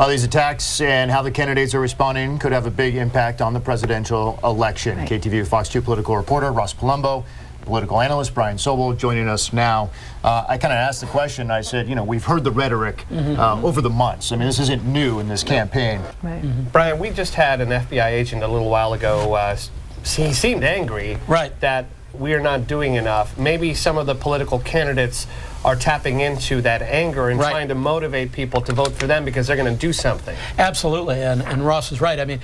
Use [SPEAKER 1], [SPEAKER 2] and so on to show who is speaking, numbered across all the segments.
[SPEAKER 1] These attacks and how the candidates are responding could have a big impact on the presidential election.
[SPEAKER 2] Right.
[SPEAKER 1] KTVU Fox 2 political reporter Ross Palumbo, political analyst Brian Sobel joining us now. I kind of asked the question. I said, we've heard the rhetoric over the months. I mean, this isn't new in this campaign.
[SPEAKER 2] Right.
[SPEAKER 3] Brian, we just had an FBI agent a little while ago. He seemed angry that we are not doing enough. Maybe some of the political candidates are tapping into that anger and trying to motivate people to vote for them because they're going to do something.
[SPEAKER 4] Absolutely, and Ross is right. I mean,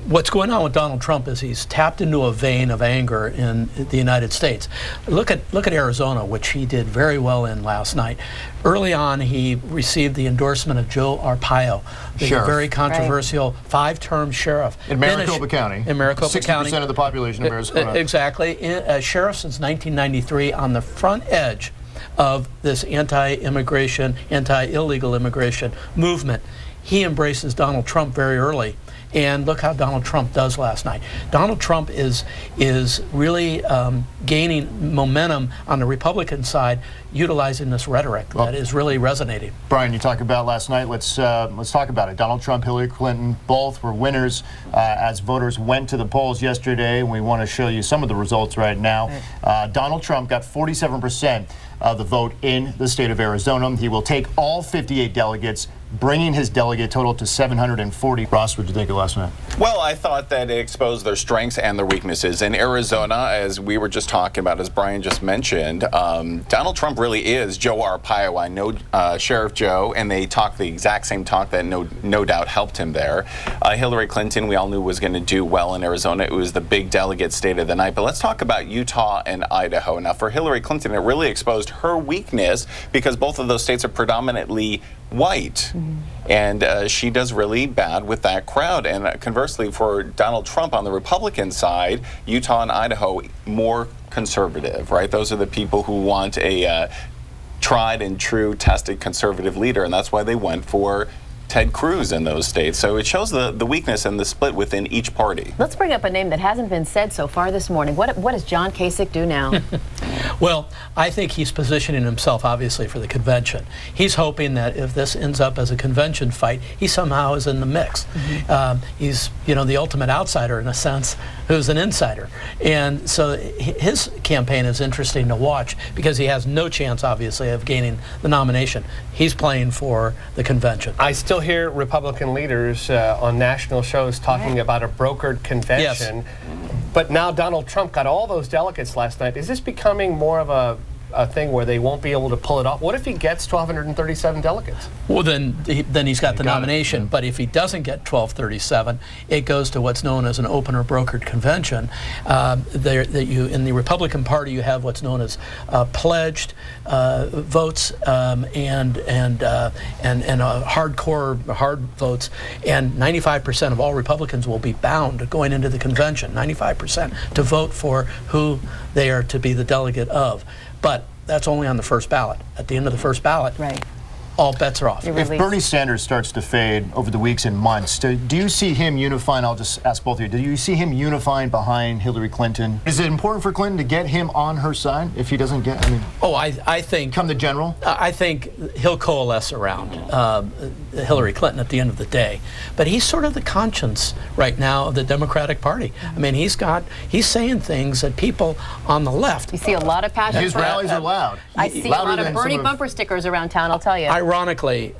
[SPEAKER 4] what's going on with Donald Trump is he's tapped into a vein of anger in the United States. Look at Arizona, which he did very well in last night. Early on, he received the endorsement of Joe Arpaio, the very controversial 5-term sheriff.
[SPEAKER 1] In Maricopa County.
[SPEAKER 4] In Maricopa County.
[SPEAKER 1] 60% of the population of Arizona.
[SPEAKER 4] Exactly. A sheriff since 1993 on the front edge of this anti-immigration, anti-illegal immigration movement. He embraces Donald Trump very early. And look how Donald Trump does last night. Donald Trump is really gaining momentum on the Republican side, utilizing this rhetoric that is really resonating.
[SPEAKER 1] Brian, you talked about last night. Let's talk about it. Donald Trump, Hillary Clinton, both were winners as voters went to the polls yesterday. And we want to show you some of the results right now. Donald Trump got 47% of the vote in the state of Arizona. He will take all 58 delegates, bringing his delegate total to 740. Ross, what did you think of last night?
[SPEAKER 5] Well, I thought that it exposed their strengths and their weaknesses. In Arizona, as we were just talking about, as Brian just mentioned, Donald Trump really is Joe Arpaio. I know Sheriff Joe, and they talk the exact same talk that no doubt helped him there. Hillary Clinton, we all knew was going to do well in Arizona. It was the big delegate state of the night. But let's talk about Utah and Idaho. Now, for Hillary Clinton, it really exposed her weakness because both of those states are predominantly white. And she does really bad with that crowd. And conversely, for Donald Trump on the Republican side, Utah and Idaho, more conservative, right? Those are the people who want a tried and true, tested conservative leader. And that's why they went for Ted Cruz in those states. So it shows the weakness and the split within each party.
[SPEAKER 2] Let's bring up a name that hasn't been said so far this morning. What does John Kasich do now?
[SPEAKER 4] Well, I think he's positioning himself, obviously, for the convention. He's hoping that if this ends up as a convention fight, he somehow is in the mix. He's, the ultimate outsider, in a sense, who's an insider. And so his campaign is interesting to watch because he has no chance, obviously, of gaining the nomination. He's playing for the convention.
[SPEAKER 3] I still hear Republican leaders on national shows talking about a brokered convention.
[SPEAKER 4] Yes.
[SPEAKER 3] But now Donald Trump got all those delegates last night. Is this becoming more of a thing where they won't be able to pull it off? What if he gets 1,237 delegates?
[SPEAKER 4] Well, then he's got the nomination. But if he doesn't get 1,237, it goes to what's known as an open or brokered convention. In the Republican Party, you have what's known as pledged votes and hard votes. And 95% of all Republicans will be bound going into the convention, 95%, to vote for who they are to be the delegate of. But that's only on the first ballot. At the end of the first ballot, all bets are off.
[SPEAKER 1] If Bernie Sanders starts to fade over the weeks and months, do you see him unifying? I'll just ask both of you. Do you see him unifying behind Hillary Clinton? Is it important for Clinton to get him on her side if he doesn't get?
[SPEAKER 4] I think
[SPEAKER 1] come the general.
[SPEAKER 4] I think he'll coalesce around Hillary Clinton at the end of the day. But he's sort of the conscience right now of the Democratic Party. I mean, he's saying things that people on the left.
[SPEAKER 2] You see a lot of passion.
[SPEAKER 1] His rallies are loud.
[SPEAKER 2] I see a lot of Bernie bumper stickers around town. I'll tell you.
[SPEAKER 4] Ironically,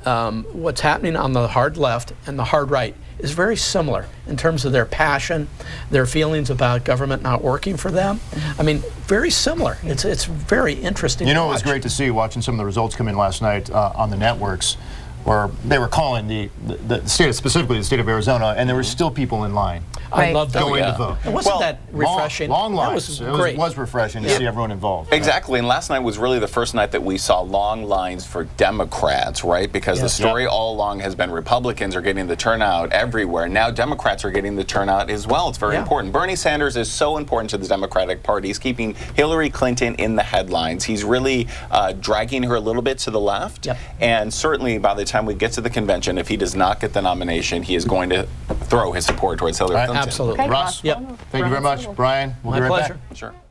[SPEAKER 4] what's happening on the hard left and the hard right is very similar in terms of their passion, their feelings about government not working for them. I mean, very similar. It's very interesting.
[SPEAKER 1] It was great to see watching some of the results come in last night on the networks, where they were calling the state, specifically the state of Arizona, and there were still people in line.
[SPEAKER 4] I love
[SPEAKER 1] going to vote.
[SPEAKER 4] And wasn't that refreshing?
[SPEAKER 1] Long lines.
[SPEAKER 4] That was great.
[SPEAKER 1] It was refreshing to see everyone involved.
[SPEAKER 5] Exactly, and last night was really the first night that we saw long lines for Democrats, right? Because the story all along has been Republicans are getting the turnout everywhere. Now Democrats are getting the turnout as well. It's very important. Bernie Sanders is so important to the Democratic Party. He's keeping Hillary Clinton in the headlines. He's really dragging her a little bit to the left. And certainly by the time we get to the convention, if he does not get the nomination, he is going to throw his support towards Hillary Clinton.
[SPEAKER 4] Absolutely.
[SPEAKER 1] Ross, thank you very much. Brian, we'll be right back.
[SPEAKER 4] Sure.